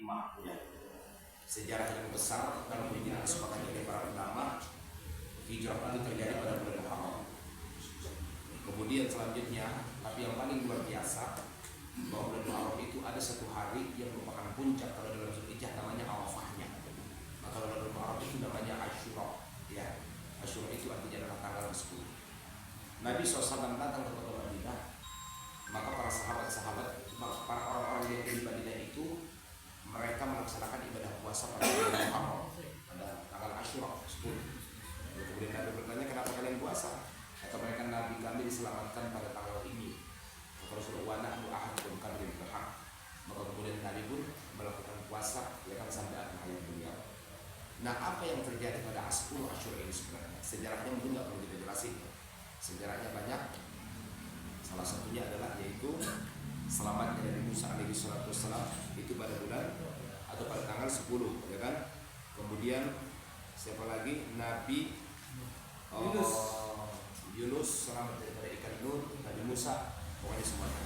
ijma' ya. Sejarah yang besar kalau menjadi kesepakatan dari para ulama, hijrah itu terjadi pada bulan Muharram. Kemudian selanjutnya, tapi yang paling luar biasa, bahwa bulan Muharram itu ada satu hari yang merupakan puncak. Kalau dalam Zulhijjah namanya Arafahnya, maka kalau dalam Muharram itu namanya Asyura ya. Asyura itu artinya adalah tanggal 10. Nabi SAW datang ke kota Madinah, maka para sahabat-sahabat, para orang-orang yang di Madinah itu, mereka melaksanakan ibadah puasa pada bulan Muharram, pada tanggal Asyura 10. Kemudian Nabi bertanya, kenapa kalian puasa? Kata mereka, Nabi kami diselamatkan pada tanggal ini. Maka Rasulullah ahad pun kami berhak. Maka kemudian Nabi pun melakukan puasa ya kan sampai akhir hayat beliau. Nah, apa yang terjadi pada 10 Asyura ini sebenarnya? Sejarahnya mungkin nggak perlu kita jelasin. Sejarahnya banyak. Salah satunya adalah yaitu selamatnya Nabi Musa alaihi salatu wassalam itu pada bulan atau pada tanggal 10 ya kan. Kemudian siapa lagi? Nabi Yunus selamat daripada ikan nun, Nabi Musa, pokoknya semuanya.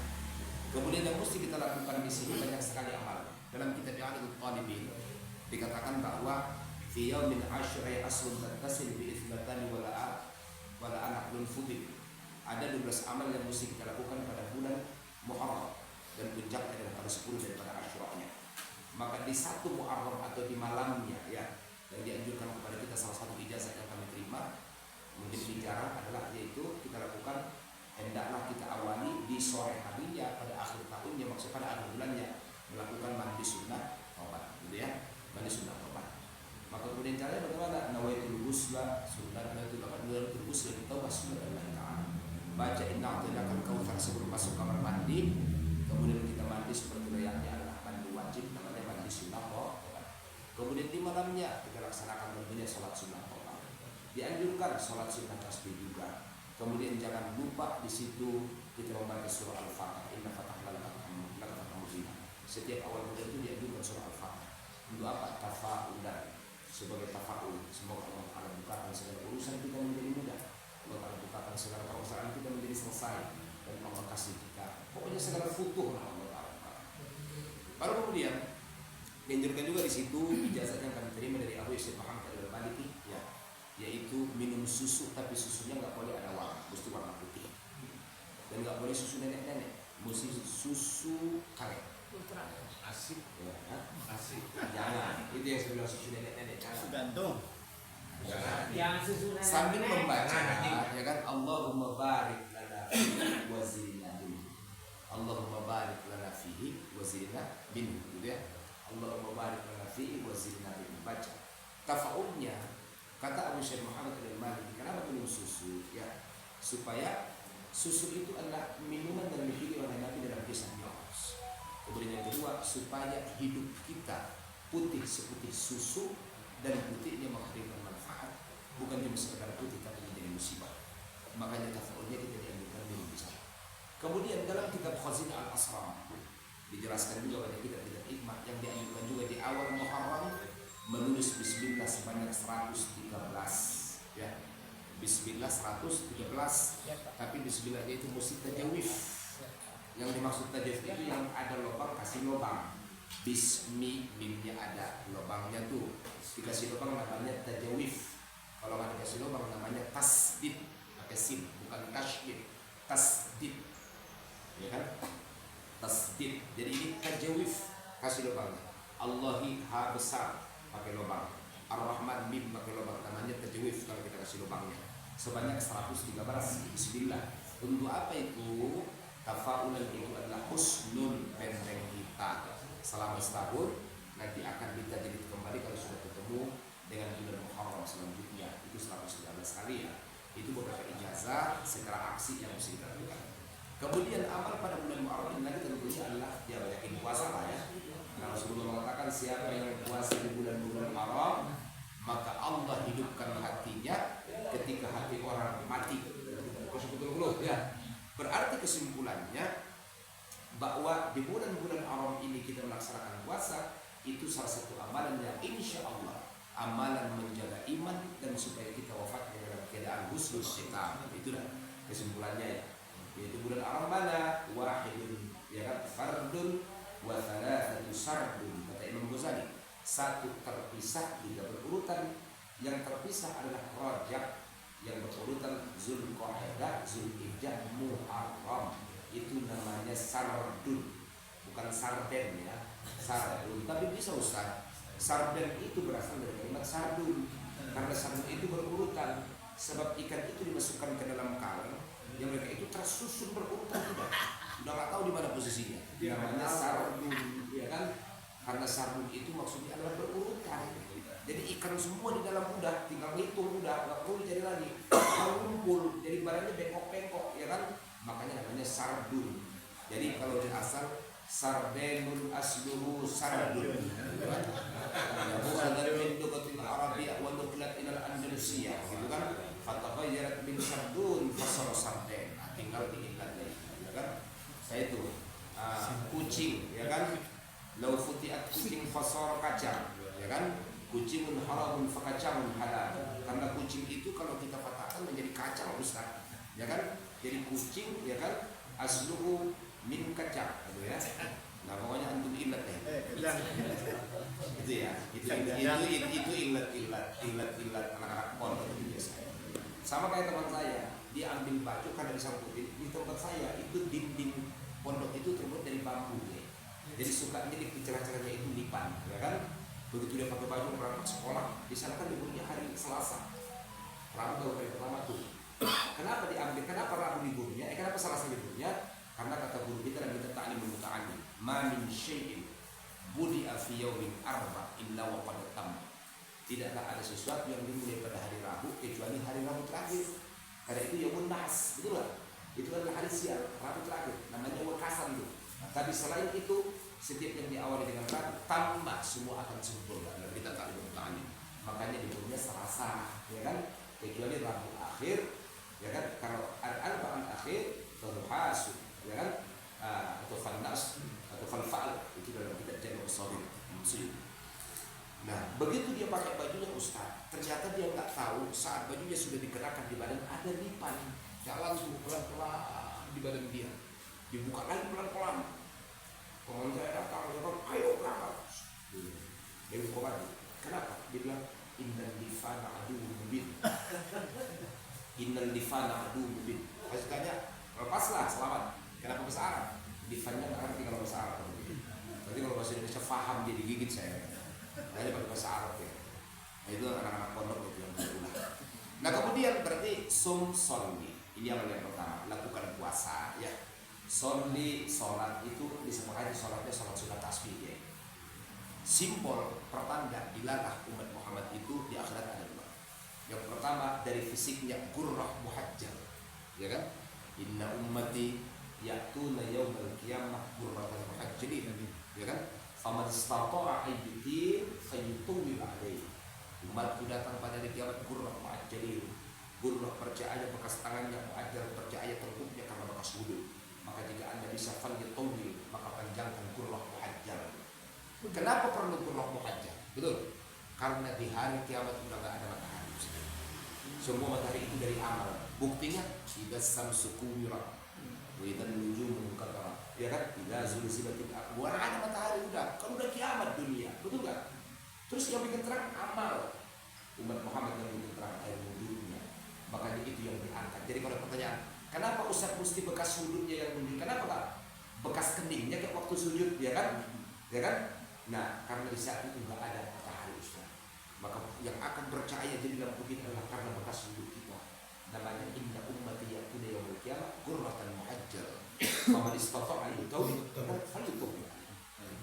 Kemudian yang mesti kita lakukan di sini banyak sekali amal. Dalam kitab I'adatul Talibin dikatakan bahwa fi yaumin asyra aslun tattasil bi itsbatani wala anaqlun fudil. Ada 12 amal yang mesti kita lakukan pada bulan Muharram dan puncaknya adalah pada 10 daripada Asyura-nya. Maka di satu Muharram atau di malamnya ya, yang dianjurkan kepada kita salah satu ijazah yang kami terima mungkin bicara adalah yaitu kita lakukan hendaklah kita awali di sore harinya pada akhir tahunnya, maksud pada akhir bulannya melakukan mandi sunnah taubat gitu ya, mandi sunnah taubat. Maka kemudian caranya bagaimana? Nawaitul ghusla sunnatul ghusla taubat sunnah Allah Ta'ala. Baca inna a'tainakal kautsar sebelum masuk kamar mandi, kemudian kita mandi seperti layaknya adalah mandi wajib, namanya mandi sunnah taubat. Kemudian di malamnya kita laksanakan tentunya salat sunnah taubat. Dianjurkan sholat sunnah tasbih juga. Kemudian jangan lupa di situ kita membaca surah Al-Fatihah. Inna fatahna laka fathan mubina. Setiap awal bulan itu dianjurkan surah Al-Fatihah. Untuk apa? Tafa'ulan, sebagai tafa'ul. Semoga Allah Ta'ala bukakan segala urusan kita menjadi mudah. Allah Ta'ala bukakan segala permasalahan kita menjadi selesai, dan Allah kasih kita pokoknya segala futuh Allah Ta'ala. Lalu kemudian dianjurkan juga di situ ijazah yang kami terima dari Abu Yusuf Muhammad al-Maliki ya, yaitu minum susu, tapi susunya nggak boleh ada warna, mesti warna putih, dan nggak boleh susu nenek-nenek, mesti susu karet. Asik, ya, asik. Jangan, itu yang saya bilang susu nenek-nenek, jangan. Gantung. Jangan. Susu nenek-nenek. Sambil membaca, ya kan, Allahumma barik lana fihi wa zidna minhu. Allahumma barik lana fihi wa zidna minhu, gitu ya. Allahumma barik lana fihi wa zidna minhu. Baca. Tafa'ulnya kata Abu Syekh Muhammad al-Maliki, kenapa minum susu? Ya, supaya susu itu adalah minuman yang dipilih oleh Nabi dalam kisah Mi'raj. Kemudian yang kedua, supaya hidup kita putih seputih susu, dan putihnya menghadirkan manfaat, bukan cuma sekedar putih tapi menjadi musibah. Makanya tafa'ulnya kita dianjurkan minum di sana. Kemudian dalam kitab Khazinah al-Asram dijelaskan juga pada kitab-kitab hikmah yang dianjurkan juga di awal Muharram menulis bismillah sebanyak 113 ya. Bismillah 113 ya, tapi bismillahnya itu mesti tajawif. Yang dimaksud tajawif itu yang ada lubang kasih lubang. Bismi mimnya ada lubangnya tuh, dikasih lubang namanya tajawif. Kalau nggak dikasih lubang namanya tasdid, pakai sin bukan tasydid, tasdid ya kan, tasdid. Jadi ini tajawif, kasih lubangnya. Allahi ha besar pakai lubang, Ar-Rahman mim pakai lubang, namanya tajwif kalau kita kasih lubangnya. Sebanyak 113 bismillah. Untuk apa itu? Tafa'ulan itu adalah husnul benteng kita selama setahun, nanti akan kita jadi kembali kalau sudah ketemu dengan bulan Muharram selanjutnya. Itu 113 kali ya. Itu beberapa ijazah secara aksi yang mesti kita lakukan. Kemudian amal pada bulan Muharram ini lagi tentunya adalah ya banyakin puasa lah ya. Nah, Rasulullah mengatakan siapa yang puasa di bulan-bulan Muharram, maka Allah hidupkan hatinya ketika hati orang mati. Ya. Berarti kesimpulannya bahwa di bulan-bulan Muharram ini kita melaksanakan puasa, itu salah satu amalan yang insya Allah amalan menjaga iman dan supaya kita wafat dalam keadaan husnul khitam. Itulah kesimpulannya ya. Yaitu bulan Muharram mana? Wahidun ya kan, fardun wa thalathatu sardun. Kata Imam satu terpisah, tiga berurutan. Yang terpisah adalah Rajab yang berurutan Zulqa'dah, Zulhijjah, Muharram. Itu namanya sardun, bukan sarden ya, sardun. Tapi bisa Ustaz, sarden itu berasal dari kalimat sardun, karena sardun itu berurutan. Sebab ikan itu dimasukkan ke dalam karang, yang mereka itu tersusun berurutan, udah nggak tahu di mana posisinya. Namanya sardun, ya kan? Karena sardun itu maksudnya adalah berurutan. Jadi ikan semua di dalam udah, tinggal ngitung udah, nggak perlu dicari lagi. Kalau ngumpul, jadi badannya bengkok-bengkok, ya kan? Makanya namanya sardun. Jadi kalau di asal sardenun asluhu sardun. Ya bukan dari mindukatil Arabiyah wa nuklat ilal Andalusiyah, gitu kan? Fatagayyarat min sardun fasara sarden. Tinggal diingatnya, ya kan? Saya itu kucing, ya kan? Lau futiat kucing fasara kacang, ya kan? Kucingun halamun fakacangun halal. Karena kucing itu kalau kita patahkan menjadi kacang Ustaz, ya kan? Jadi kucing, ya kan, asluhu min kacang, gitu ya. Nah pokoknya antum ilat deh. Itu ya, itu ilat anak-anak pondok itu biasa. Sama kayak teman saya, dia ambil baju karena disangkutin. Di tempat saya itu dinding pondok itu terbuat dari bambu ya. Jadi sukanya di cerah-cerahnya itu lipan, ya kan? Begitu dia pakai baju berangkat sekolah, di sana kan liburnya hari Selasa. Rabu baru hari pertama tuh. Kenapa diambil? Kenapa Rabu liburnya? Kenapa Selasa liburnya? Karena kata guru kita dan kita ta'lim muta'allim, ma min syai'in budi'a fi yaumin arba illa wa qad tam. Tidaklah ada sesuatu yang dimulai pada hari Rabu kecuali hari Rabu terakhir. Karena itu yaumun nahas, betul lah. Itu adalah hari sial, Rabu terakhir. Namanya wakasan itu. Tapi selain itu, setiap yang diawali dengan Rabu tambah semua akan sempurna. Dan kita ta'lim muta'allim. Makanya liburnya Selasa, ya kan? Kecuali Rabu akhir, ya kan? Kalau al-arba'an akhir terhasu, ya kan? Atau fannas atau fanfa'al, itu dalam kitab Jami' As-Saghir. Nah, begitu dia pakai bajunya Ustaz, ternyata dia nggak tahu saat bajunya sudah dikenakan di badan ada lipan. Jalan tuh pelan-pelan di badan dia, dibuka lagi pelan-pelan. Kalau saya datang, dia bilang, ayo berangkat. Dia buka baju. Kenapa? Dia bilang, innal lifana adu mubin. Innal lifana adu mubin. Maksudnya, lepaslah, selamat. Kenapa bahasa Arab? Lifannya nggak ngerti kalau bahasa Arab. Berarti kalau bahasa Indonesia paham, dia digigit saya. Nah, pakai bahasa Arab ya. Nah, itu anak-anak pondok itu yang berulah. Nah, kemudian berarti sum sholli. Ini yang pertama, lakukan puasa ya. Sholli, sholat itu disepakati sholatnya sholat sunat tasbih ya. Simbol pertanda dilarang umat Muhammad itu di akhirat ada dua. Yang pertama dari fisiknya gurrah muhajjal, ya kan? Inna ummati ya'tuna yaumal qiyamah gurratan muhajjalin, ya kan? Faman istata'a ayyutin fayyutuwil alaihi. Umatku datang pada hari kiamat gurrah muhajjalin. Gurrah percaya bekas tangannya, muhajjal percaya terkubnya karena bekas wudhu. Maka jika Anda bisa falyutawil, maka panjangkan gurrah muhajjal. Kenapa perlu gurrah muhajjal? Betul. Karena di hari kiamat sudah tidak ada matahari. Semua matahari itu dari amal. Buktinya idza samsu kuwirat wa idzan nujumu munkadarat. Ya kan? Idza zulzilatil ardh. Bukan ada matahari udah. Kan udah kiamat dunia. Betul enggak? Terus yang bikin terang amal. Umat Muhammad yang bikin terang air wudhunya. Makanya itu yang diangkat. Jadi kalau pertanyaan, kenapa Ustaz mesti bekas wudhunya yang muncul? Kenapa Pak? Bekas keningnya kayak waktu sujud, ya kan? Ya kan? Nah, karena di saat itu enggak ada matahari Ustaz. Maka yang akan percaya jadi dalam kita adalah karena bekas wudhu kita. Namanya inna ummati ya'tuna yaumil qiyamah gurratan muhajjal. Faman istata'a yutawil falyutawil.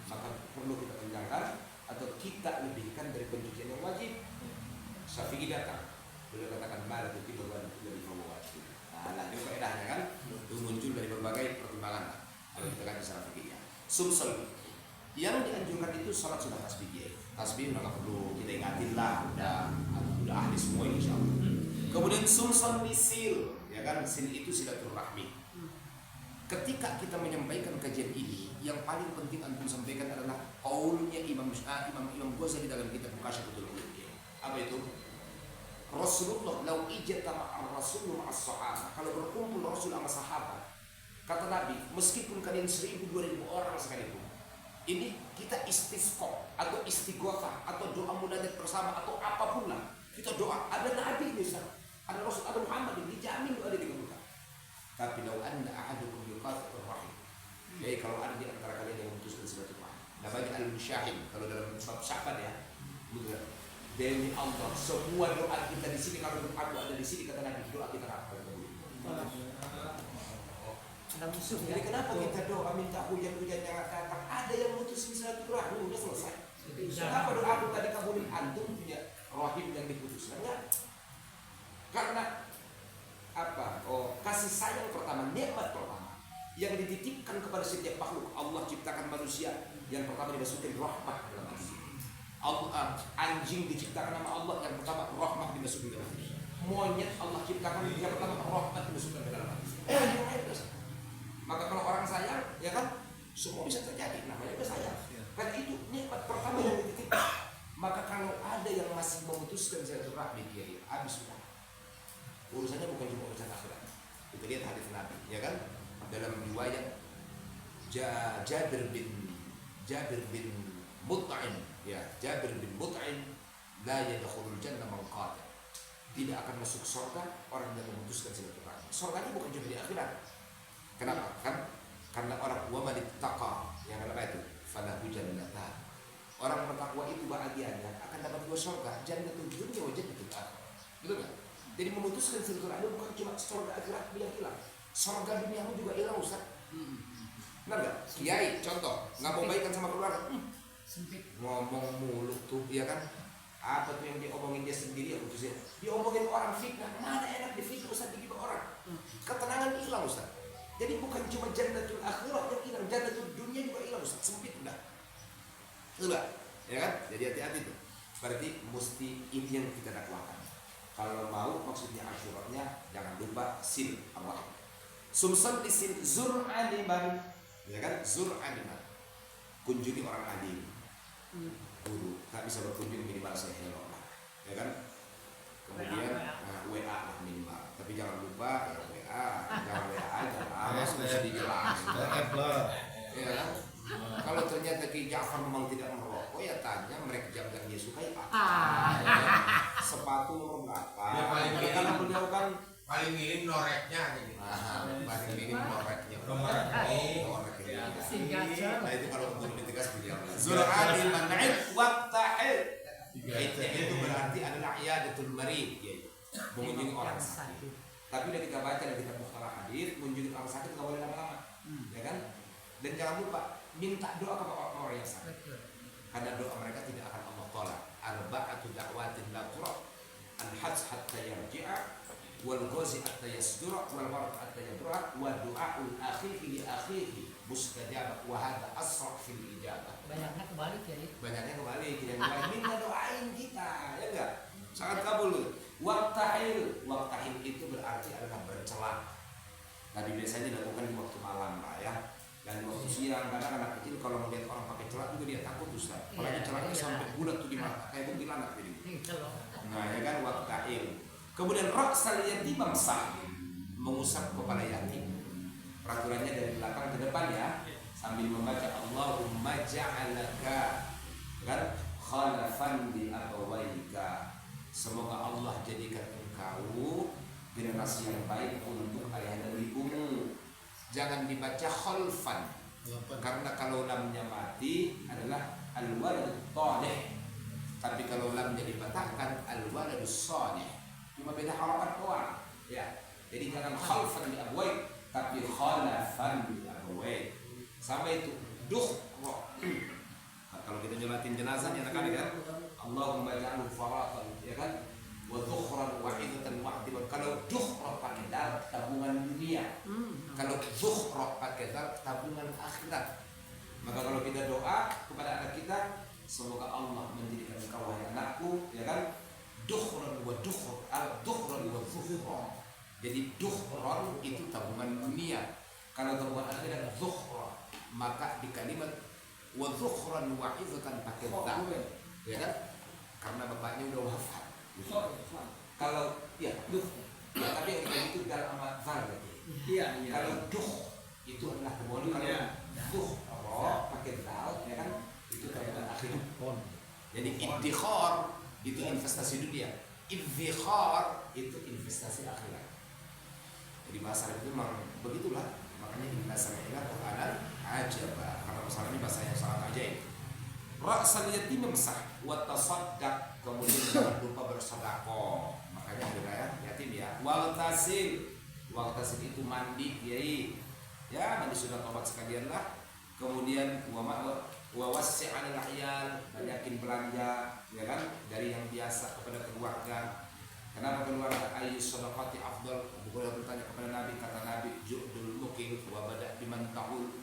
Maka perlu kita panjangkan atau kita lebihkan dari pencucian yang wajib. Syafi'i datang, beliau katakan malah itu beban lebih wajib. Nah, itu faedahnya kan? Itu muncul dari berbagai pertimbangan. Kalau kita kan secara fikihnya. Sumsul yang dianjurkan itu salat sunnah tasbih. Tasbih nggak perlu kita ingatin lah, udah ahli semua insyaallah. Kemudian sumsul misil, ya kan? Sil itu silaturahmi. Ketika kita menyampaikan kajian ini, yang paling penting antum sampaikan adalah qaulnya Imam Ghazali dalam kitab Muqashafatul Ulum. Apa itu? Rasulullah lau ijtama ar-rasul ma'as sahabah. Kalau berkumpul Rasul sama sahabat, kata Nabi, meskipun kalian 1000-2000 orang sekalipun, Ini kita istisqa atau istighotsah atau doa munajat bersama atau apapun lah. Kita doa, ada nabi ini, ada Rasul, ada Muhammad ini, dijamin doa dia dikabulkan. Tapi lau anna ahadukum yuqatir rahim. Jadi kalau ada di antara kalian yang memutuskan silaturahmi, namanya al-musyahid kalau dalam surat Sya'ban ya. Demi Allah, semua doa kita di sini, kalau aku ada di sini kata Nabi, doa kita akan kabul. Jadi kenapa kita doa minta hujan-hujan jangan datang? Ada yang memutuskan silaturahmi, udah selesai. Kenapa doa aku tadi kabulin antum punya rahim yang diputuskan? Enggak. Karena apa? Kasih sayang pertama, nikmat pertama yang dititipkan kepada setiap makhluk. Allah ciptakan manusia, yang pertama dimasukin rahmat dalam hati. Anjing diciptakan nama Allah, yang pertama rahmat dimasukin dalam hati. Monyet Allah ciptakan, yang pertama rahmat dimasukin dalam hati. Maka kalau orang sayang, ya kan, semua bisa terjadi. Namanya juga sayang. Karena itu nikmat pertama yang dititipkan. Maka kalau ada yang masih memutuskan silaturahmi, dia habis semua. Urusannya bukan cuma urusan akhirat. Kita lihat hadis Nabi, ya kan? Dalam riwayat Jabir bin Mut'im, ya, Jabir bin Mut'im, la yadkhulul jannah man qala. Tidak akan masuk surga orang yang memutuskan silaturahmi. Surganya bukan cuma di akhirat. Kenapa? Karena orang waman ittaqa, yang apa itu? Falahu jannatan. Orang bertakwa itu bahagianya akan dapat dua surga, jannatul dunya wa jannatul akhirah. Betul enggak? Jadi memutuskan silaturahmi bukan cuma surga akhirat yang hilang. Surga duniamu juga hilang, Ustaz. Benar enggak? Kiai contoh, enggak mau baikan sama keluarga. Ngomong mulu tuh, ya kan? Apa tuh yang diomongin dia sendiri ya khususnya? Diomongin orang fitnah. Mana enak difitnah Ustaz di orang? Ketenangan hilang, Ustaz. Jadi bukan cuma jannatul akhirah yang hilang, jannatul dunia juga hilang, Ustaz. Sempit udah. Sudah, ya kan? Jadi hati-hati tuh. Berarti mesti ini yang kita dakwakan. Kalau mau maksudnya asyurahnya jangan lupa sil Allah. Sumsam isil zur aliman, ya kan? Zur aliman. Kunjungi orang alim. Guru, tak bisa berkunjung minimal saya hello lah, ya kan? Kemudian WA lah minimal. Tapi jangan lupa ya WA, jangan WA aja lah, sudah dijelaskan. Ya kan? Kalau ternyata Ki Ja'far memang tidak merokok, ya tanya mereka yang dia sukai apa. Sepatu nomor berapa? Ya, paling karena beliau kan paling minim noreknya gitu. paling minim noreknya. Nah itu kalau untuk ditegas beliau. Zur'adil man'id waqta'il. Itu berarti adalah iyadatul marid, yaitu mengunjungi orang sakit. Tapi udah kita baca dan kita mukhtarah hadis, mengunjungi orang sakit nggak boleh lama-lama, ya kan? Dan jangan lupa minta doa kepada orang yang sakit. Karena doa mereka tidak akan Allah tolak. Arba'atu da'watin la turab. Al-hajj hatta yarji'a, wal ghazi hatta yasdura, wal marad hatta yadra, wa du'aul akhihi li akhihi mustajabah, wa hadha asra' fil ijabah. Banyaknya kebalik ya. Banyaknya kebalik, yang minta doain kita, ya enggak? Sangat kabul. Waqtahil itu berarti adalah bercelah. Tadi biasanya dilakukan di waktu malam lah ya. Dan waktu siang, karena anak kecil kalau melihat orang pakai celak juga dia takut, Ustaz. Apalagi celaknya sampai bulat tuh di mata, kayak kuntilanak jadi. Nah, ya kan waqta'il. Kemudian ra'sal yatim mamsah, mengusap kepala yatim. Peraturannya dari belakang ke depan ya, sambil membaca Allahumma ja'alaka kan khalafan li abawaika. Semoga Allah jadikan engkau generasi yang baik untuk ayah dan ibumu. Jangan dibaca khalfan, karena kalau lamnya mati adalah al-waladut thalih. Tapi kalau lamnya dipatahkan al-waladus salih. Cuma beda harakat doang. Ya. Jadi jangan khalfan li abwaik, tapi khalafan li abwaik. Sama itu dukhra. Kalau kita nyolatin jenazah ya kan, Allahumma ja'alhu faratan, ya kan? Wa dhukhran wahidatan wahdiban. Kalau dhukhra pakai dal tabungan dunia. Kalau dhukhra pakai dal tabungan akhirat. Maka kalau kita doa kepada anak kita, semoga Allah menjadikan engkau wahai anakku, ya kan? Dhukhran wa dhukhra, al-dhukhran wa dhukhra. Jadi dhukhran itu tabungan dunia. Kalau tabungan akhirat dhukhra, maka di kalimat wa dhukhran wahidatan pakai dal, ya kan? Karena bapaknya udah wafat. Kalau ya duh, ya, tapi yang kayak itu dalam amat var berarti. Iya. Kalau duh itu adalah kebun. Kalau duh rokok, pakai dal, ya kan? Itu tabungan akhirat. Jadi iddikhar itu investasi dunia, iddikhar itu investasi akhirat. Jadi bahasa itu memang begitulah. Makanya inna sami'na Qur'anan ajaba, karena masalahnya bahasa yang sangat ajaib. Ra'sal yatim memsah wa tasaddaq, kemudian jangan lupa bersedekah. Makanya ada yatim ya. Wal tasil itu mandi, kiai. Ya, mandi sudah tobat sekalian lah. Kemudian wa wasi'al al-ahyal, banyakin belanja, ya kan? Dari yang biasa kepada keluarga. Kenapa keluarga? Ayu sedekati afdal. Boleh bertanya kepada Nabi, kata Nabi, ju'dul muqim wa bada' biman tahul.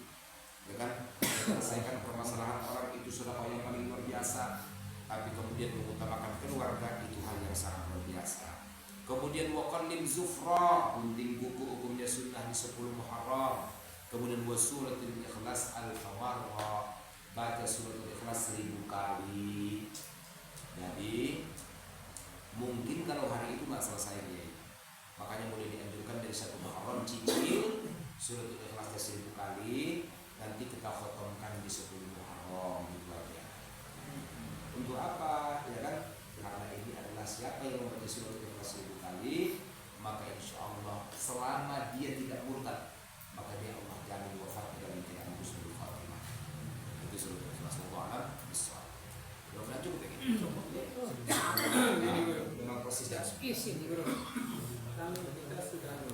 Ya kan? Selesaikan permasalahan orang itu sedekah yang paling luar biasa. Tapi kemudian mengutamakan keluarga itu hal yang sangat luar biasa. Kemudian waqallim zufra, gunting buku hukumnya sunnah di 10 Muharram. Kemudian wasuratul ikhlas al-fawarra, baca suratul ikhlas 1000 kali. Jadi mungkin kalau hari itu nggak selesai ya, makanya boleh dianjurkan dari 1 Muharram cicil suratul ikhlasnya 1000 kali, nanti kita khotomkan di 10 Muharram gitu aja. Untuk apa? Ya kan? Karena ini adalah siapa yang membaca suratul ikhlas 1000 kali, maka insya Allah selama dia tidak murtad, maka dia Allah jamin wafatnya dan tidak husnul khatimah. Itu suratul ikhlas. Allah besar. Mudah-mudahan cukup ya. Cukup ya. Memang persis dan isi nih bro. Kami kita sudah